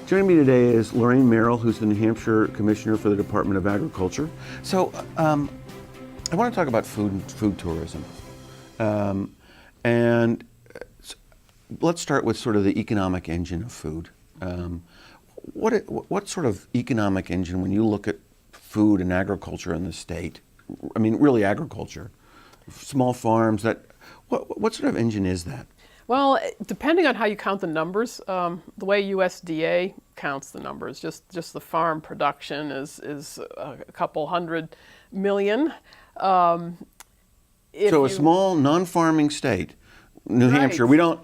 Joining me today is Lorraine Merrill, who's the New Hampshire Commissioner for the Department of Agriculture. So I want to talk about food tourism. And let's start with sort of the economic engine of food. What sort of economic engine, when you look at food and agriculture in the state, I mean really agriculture, small farms, what sort of engine is that? Well, depending on how you count the numbers, the way USDA counts the numbers, just the farm production is a couple hundred million. So a small non-farming state, New Hampshire. We don't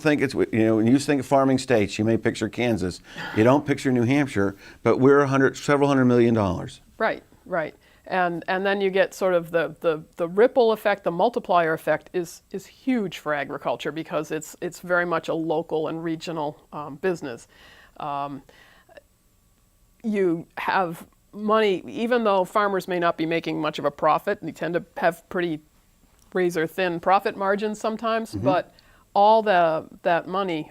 think it's, when you think of farming states, you may picture Kansas. You don't picture New Hampshire, but we're several $100 million. Right. And then you get sort of the ripple effect, the multiplier effect is huge for agriculture because it's very much a local and regional business. You have money, even though farmers may not be making much of a profit, they tend to have pretty razor thin profit margins sometimes, but all that money,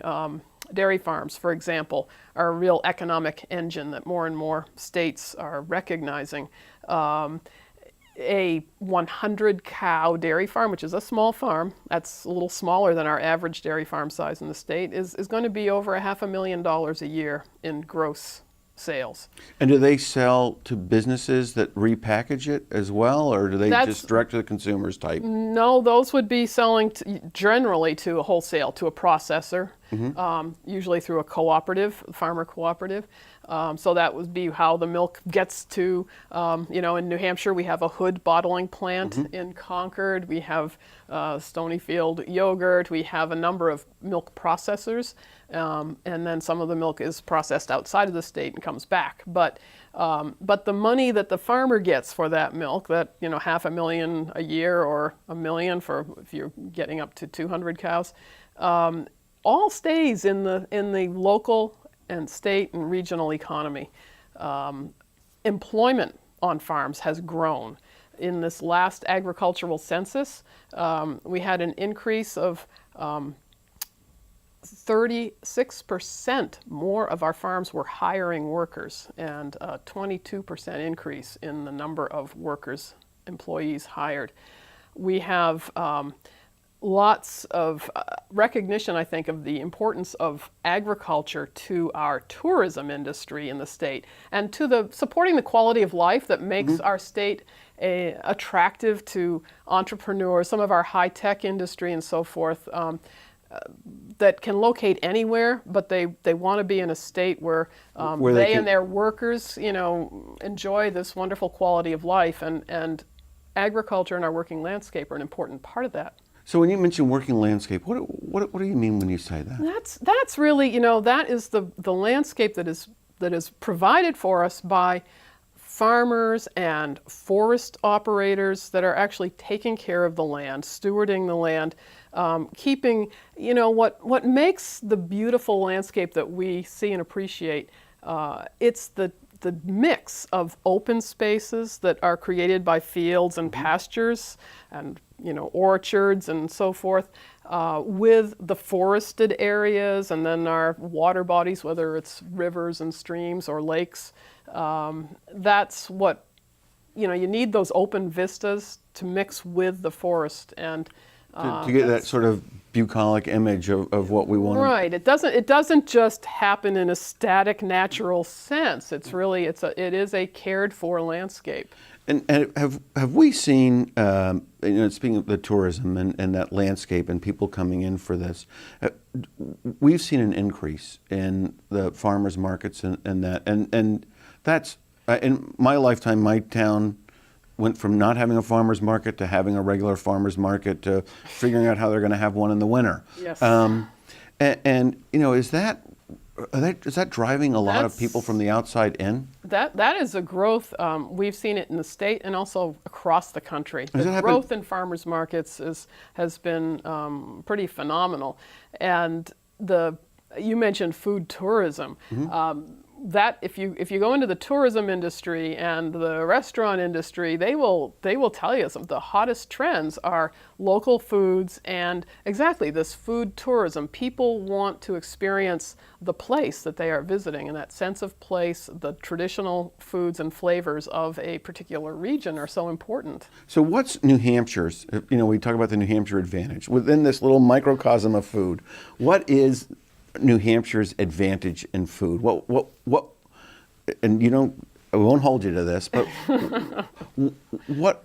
dairy farms, for example, are a real economic engine that more and more states are recognizing. A 100-cow dairy farm, which is a small farm, that's a little smaller than our average dairy farm size in the state, is going to be over $500,000 a year in gross sales. And do they sell to businesses that repackage it as well, or do they just direct to the consumers type? No, those would be selling generally to a wholesale, to a processor, usually through a cooperative, farmer cooperative. So that would be how the milk gets to, in New Hampshire we have a Hood bottling plant. In Concord we have Stonyfield yogurt. We have a number of milk processors, and then some of the milk is processed outside of the state and comes back. But the money that the farmer gets for that milk, that $500,000 a year or $1 million for if you're getting up to 200 cows, all stays in the local and state and regional economy. Employment on farms has grown. In this last agricultural census, we had an increase of 36% more of our farms were hiring workers, and a 22% increase in the number of workers, employees hired. We have lots of recognition, I think, of the importance of agriculture to our tourism industry in the state and to supporting the quality of life that makes our state attractive to entrepreneurs, some of our high-tech industry and so forth, that can locate anywhere, but they want to be in a state where they and their workers, enjoy this wonderful quality of life, and agriculture and our working landscape are an important part of that. So when you mention working landscape, what do you mean when you say that? That's really, that is the landscape that is provided for us by farmers and forest operators that are actually taking care of the land, stewarding the land, keeping, what makes the beautiful landscape that we see and appreciate. It's the mix of open spaces that are created by fields and pastures and orchards and so forth, with the forested areas and then our water bodies, whether it's rivers and streams or lakes. That's what, you need those open vistas to mix with the forest and to get that sort of bucolic image of what we want. Right. It doesn't just happen in a static, natural sense. It's really it is a cared for landscape. And have we seen, speaking of the tourism and that landscape and people coming in for this, we've seen an increase in the farmers markets and that's in my lifetime. My town went from not having a farmer's market to having a regular farmer's market to figuring out how they're going to have one in the winter. Yes. Is that driving a lot of people from the outside in? That is a growth. We've seen it in the state and also across the country. The growth in farmers markets has been pretty phenomenal. And you mentioned food tourism. that if you go into the tourism industry and the restaurant industry, they will tell you some of the hottest trends are local foods and exactly this food tourism. People want to experience the place that they are visiting, and that sense of place, the traditional foods and flavors of a particular region are so important. So what's New Hampshire's, we talk about the New Hampshire advantage. Within this little microcosm of food, what is New Hampshire's advantage in food? What, and I won't hold you to this, but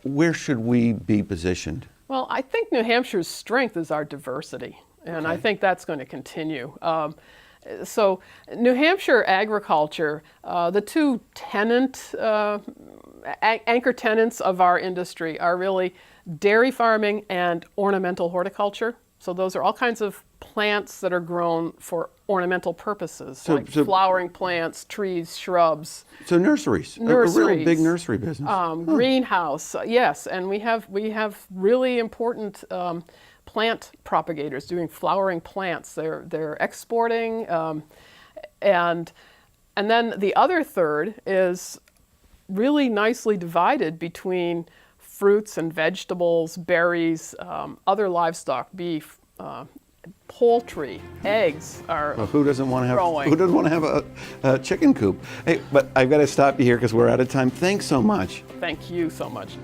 where should we be positioned? Well, I think New Hampshire's strength is our diversity, and I think that's going to continue. So New Hampshire agriculture, the two anchor tenants of our industry are really dairy farming and ornamental horticulture. So those are all kinds of plants that are grown for ornamental purposes, so flowering plants, trees, shrubs. So nurseries. A real big nursery business. Greenhouse, yes, and we have really important plant propagators doing flowering plants. They're exporting, and then the other third is really nicely divided between fruits and vegetables, berries, other livestock, beef, poultry, eggs are who doesn't want to have growing. Who doesn't want to have a chicken coop? Hey, but I've got to stop you here because we're out of time. Thanks so much. Thank you so much.